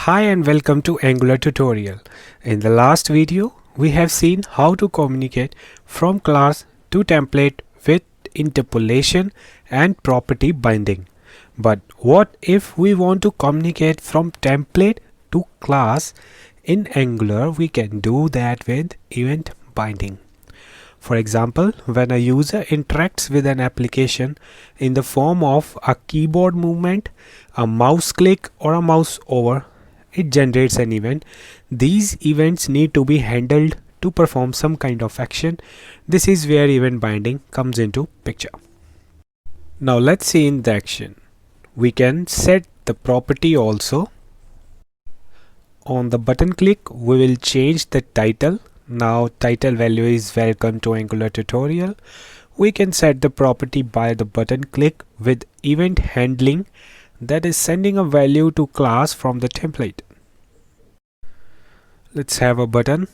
Hi and welcome to Angular tutorial. In the last video, we have seen how to communicate from class to template with interpolation and property binding. But what if we want to communicate from template to class? In Angular, we can do that with event binding. For example, when a user interacts with an application in the form of a keyboard movement, a mouse click or a mouse over, it generates an event. These events need to be handled to perform some kind of action. This is where event binding comes into picture. Now let's see in the action. We can set the property also. On the button click, we will change the title. Now title value is welcome to Angular tutorial. We can set the property by the button click with event handling, that is sending a value to class from the template. Let's have a button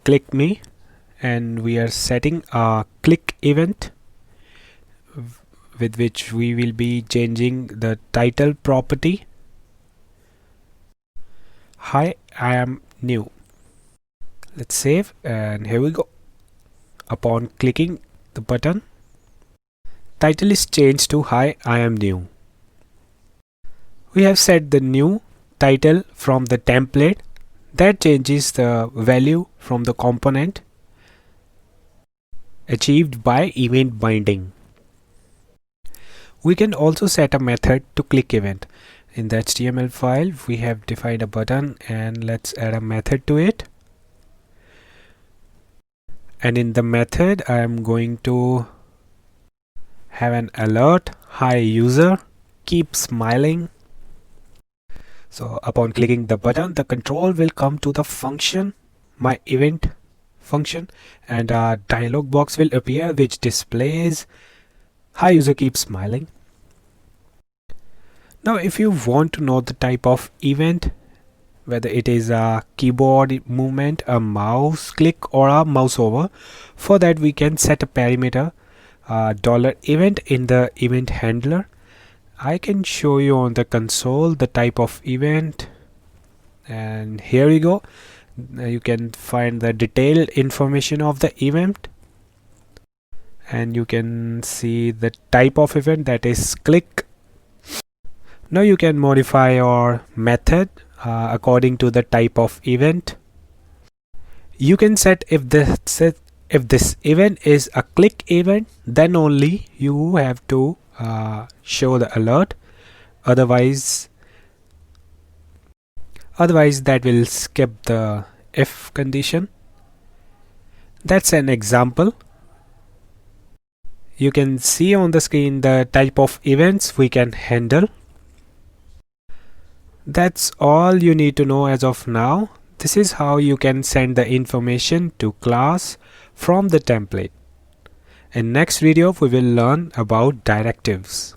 click me, and we are setting a click event with which we will be changing the title property. Hi, I am new. Let's save, and here we go. Upon clicking the button, title is changed to Hi, I am new. We have set the new title from the template. That changes the value from the component achieved by event binding. We can also set a method to click event. In the HTML file, we have defined a button, and let's add a method to it. And in the method, I am going to have an alert, hi user, keep smiling. So upon clicking the button, the control will come to the function, my event function, and a dialog box will appear which displays hi user, keep smiling. Now if you want to know the type of event, whether it is a keyboard movement, a mouse click or a mouse over, for that we can set a parameter $event in the event handler. I can show you on the console the type of event, and here we go. You can find the detailed information of the event, and you can see the type of event, that is click. Now you can modify your method according to the type of event. You can set if this event is a click event, then only you have to show the alert. Otherwise that will skip the if condition. That's an example. You can see on the screen the type of events we can handle. That's all you need to know as of now. This is how you can send the information to class from the template. In next video, we will learn about directives.